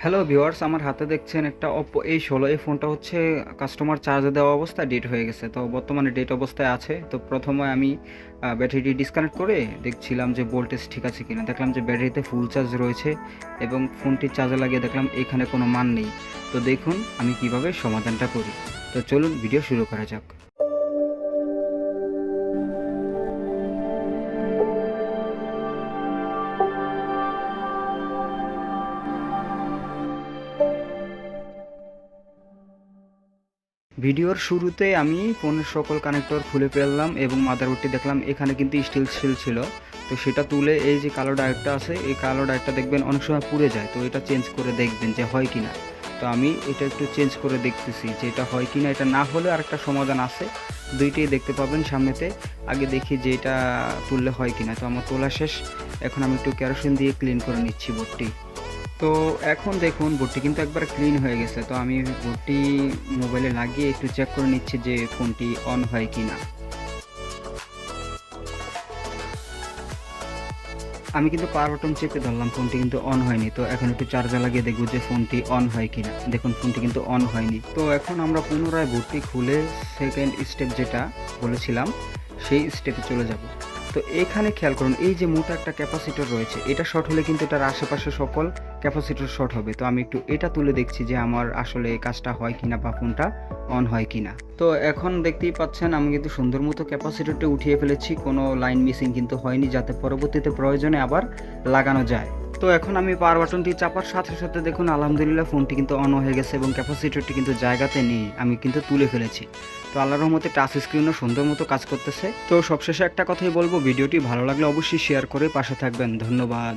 Hello viewers, আমার হাতে দেখছেন একটা Oppo A16। এই ফোনটা হচ্ছে কাস্টমার চার্জে দেওয়া অবস্থায় ডেট হয়ে গেছে। তো বর্তমানে ডেট অবস্থায় আছে। তো প্রথমে আমি ব্যাটারিটি ডিসকানেক্ট করে দেখছিলাম যে ভোল্টেজ ঠিক আছে কিনা। দেখলাম যে ব্যাটারিতে ফুল চার্জ রয়েছে এবং ফোনটি চার্জে লাগিয়ে দেখলাম এখানে কোনো মান নেই। তো দেখুন আমি কিভাবে সমাধানটা করি। তো চলুন ভিডিও শুরু করা যাক। ভিডিওর শুরুতে আমি ফোনের সকল কানেক্টর খুলে ফেললাম এবং মাদারবোর্ডটি দেখলাম এখানে কিন্তু স্টিল সেল ছিল। তো সেটা তুলে এই যে কালো ডায়োডটা আছে, এই কালো ডায়োডটা দেখবেন অনেক সময় পুড়ে যায়। তো এটা চেঞ্জ করে দেখবেন যে হয় কিনা। তো আমি এটা একটু চেঞ্জ করে দেখতেছি যে এটা হয় কিনা। এটা না হলে আরেকটা সমাধান আছে, দুইটাই দেখতে পাবেন সামনেতে। আগে দেখি যে এটা তুললে হয় কিনা। তো আমার তোলা শেষ। এখন আমি একটু কেরোসিন দিয়ে ক্লিন করে নিচ্ছি বোর্ডটি। তো এখন দেখুন বোর্ডটি কিন্তু একবার ক্লিন হয়ে গেছে। তো আমি বোর্ডটি মোবাইলে লাগিয়ে একটু চেক করে নিচ্ছি যে ফোনটি অন হয় কিনা। আমি কিন্তু পাওয়ার বাটন চেপে ধরলাম, ফোনটি কিন্তু অন হয়নি। তো এখন একটু চার্জার লাগিয়ে দেখবো যে ফোনটি অন হয় কিনা। দেখুন ফোনটি কিন্তু অন হয়নি। তো এখন আমরা পুনরায় বোর্ডটি খুলে সেকেন্ড স্টেপ যেটা বলেছিলাম সেই স্টেপে চলে যাব। তো এখানে খেয়াল করুন, এই যে মোটা একটা ক্যাপাসিটর রয়েছে, এটা শর্ট হলে কিন্তু এটার আশেপাশে সকল ক্যাপাসিটর শর্ট হবে। তো আমি একটু এটা তুলে দেখছি যে আমার আসলে এই কাজটা হয় কিনা বা ফোনটা অন হয় কিনা। তো এখন দেখতেই পাচ্ছেন আমি কিন্তু সুন্দর মতো ক্যাপাসিটরটা উঠিয়ে ফেলেছি, কোনো লাইন মিসিং কিন্তু হয়নি, যাতে পরবর্তীতে প্রয়োজনে আবার লাগানো যায়। তো এখন আমি পাওয়ার বাটনটি চাপার সাথে সাথে দেখুন আলহামদুলিল্লাহ ফোনটি কিন্তু অন হয়ে গেছে এবং ক্যাপাসিটরটি কিন্তু জায়গাতে নেই, আমি কিন্তু তুলে ফেলেছি। তো আল্লাহর রহমতে টাচ স্ক্রিনও সুন্দর মতো কাজ করতেছে। তো সবশেষে একটা কথাই বলবো, ভিডিওটি ভালো লাগলে অবশ্যই শেয়ার করে পাশে থাকবেন। ধন্যবাদ।